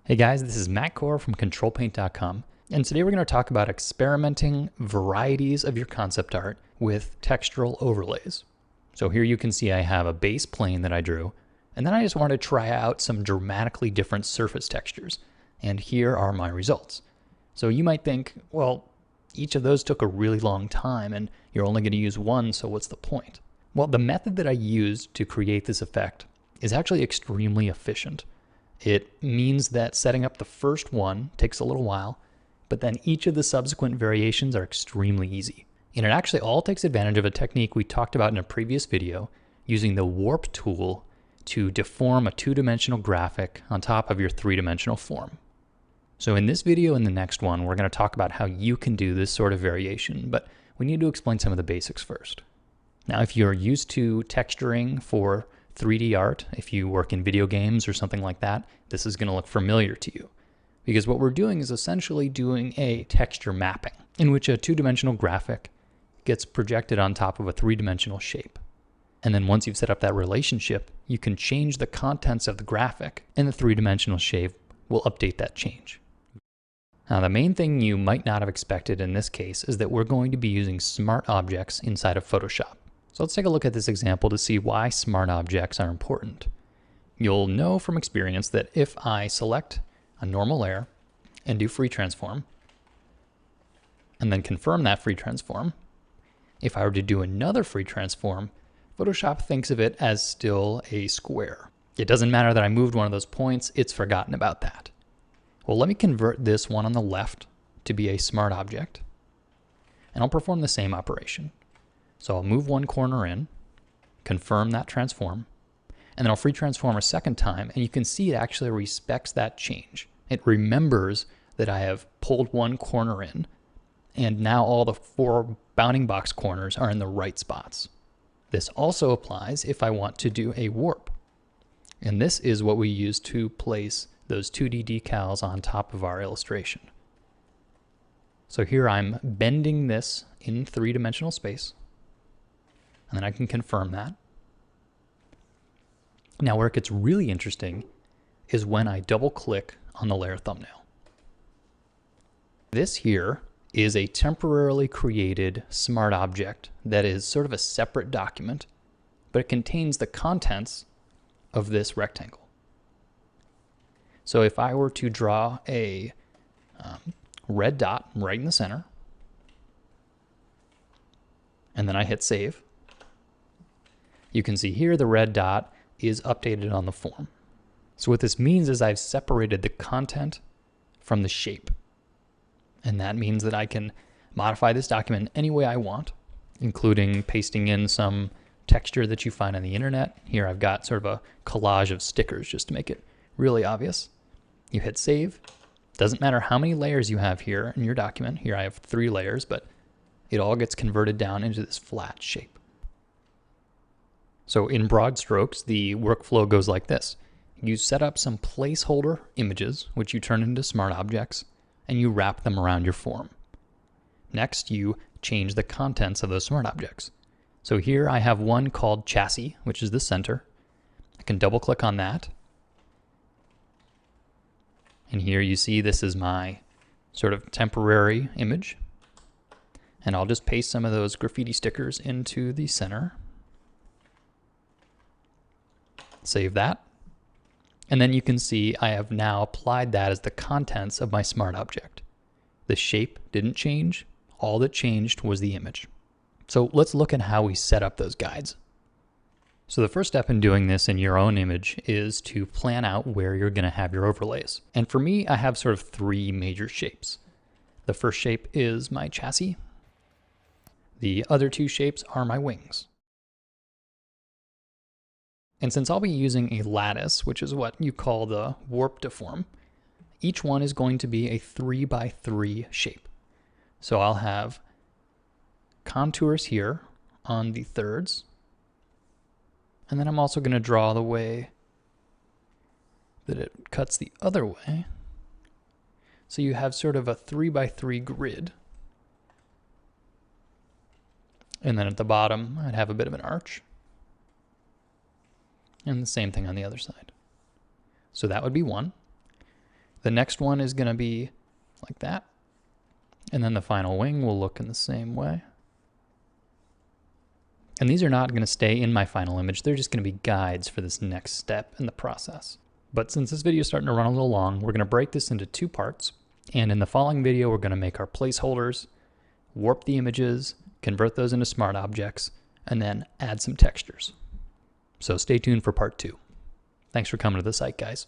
Hey guys, this is Matt Core from Ctrl+Paint.com, and today we're going to talk about experimenting varieties of your concept art with textural overlays. So here you can see I have a base plane that I drew, and then I just wanted to try out some dramatically different surface textures, and here are my results. So you might think, well, each of those took a really long time, and you're only going to use one, so what's the point? Well, the method that I used to create this effect is actually extremely efficient. It means that setting up the first one takes a little while, but then each of the subsequent variations are extremely easy. And it actually all takes advantage of a technique we talked about in a previous video, using the Warp tool to deform a two-dimensional graphic on top of your three-dimensional form. So in this video and the next one, we're going to talk about how you can do this sort of variation, but we need to explain some of the basics first. Now, if you're used to texturing for 3D art, if you work in video games or something like that, this is going to look familiar to you. Because what we're doing is essentially doing a texture mapping, in which a two-dimensional graphic gets projected on top of a three-dimensional shape. And then once you've set up that relationship, you can change the contents of the graphic, and the three-dimensional shape will update that change. Now, the main thing you might not have expected in this case is that we're going to be using smart objects inside of Photoshop. So let's take a look at this example to see why smart objects are important. You'll know from experience that if I select a normal layer and do free transform, and then confirm that free transform, if I were to do another free transform, Photoshop thinks of it as still a square. It doesn't matter that I moved one of those points, it's forgotten about that. Well, let me convert this one on the left to be a smart object, and I'll perform the same operation. So I'll move one corner in, confirm that transform, and then I'll free transform a second time, and you can see it actually respects that change. It remembers that I have pulled one corner in, and now all the four bounding box corners are in the right spots. This also applies if I want to do a warp. And this is what we use to place those 2D decals on top of our illustration. So here I'm bending this in three-dimensional space, and then I can confirm that. Now where it gets really interesting is when I double click on the layer thumbnail. This here is a temporarily created smart object that is sort of a separate document, but it contains the contents of this rectangle. So if I were to draw a red dot right in the center, and then I hit save, you can see here the red dot is updated on the form. So what this means is I've separated the content from the shape. And that means that I can modify this document any way I want, including pasting in some texture that you find on the internet. Here I've got sort of a collage of stickers just to make it really obvious. You hit save. Doesn't matter how many layers you have here in your document. Here I have 3 layers, but it all gets converted down into this flat shape. So in broad strokes, the workflow goes like this. You set up some placeholder images, which you turn into smart objects, and you wrap them around your form. Next, you change the contents of those smart objects. So here I have one called chassis, which is the center. I can double click on that. And here you see this is my sort of temporary image. And I'll just paste some of those graffiti stickers into the center. Save that. And then you can see I have now applied that as the contents of my smart object. The shape didn't change. All that changed was the image. So let's look at how we set up those guides. So the first step in doing this in your own image is to plan out where you're going to have your overlays. And for me, I have sort of 3 major shapes. The first shape is my chassis. The other 2 shapes are my wings. And since I'll be using a lattice, which is what you call the warp deform, each one is going to be a 3x3 shape. So I'll have contours here on the thirds, and then I'm also going to draw the way that it cuts the other way. So you have sort of a 3x3 grid. And then at the bottom, I'd have a bit of an arch. And the same thing on the other side. So that would be one. The next one is going to be like that. And then the final wing will look in the same way. And these are not going to stay in my final image. They're just going to be guides for this next step in the process. But since this video is starting to run a little long, we're going to break this into 2 parts. And in the following video, we're going to make our placeholders, warp the images, convert those into smart objects, and then add some textures. So stay tuned for part 2. Thanks for coming to the site, guys.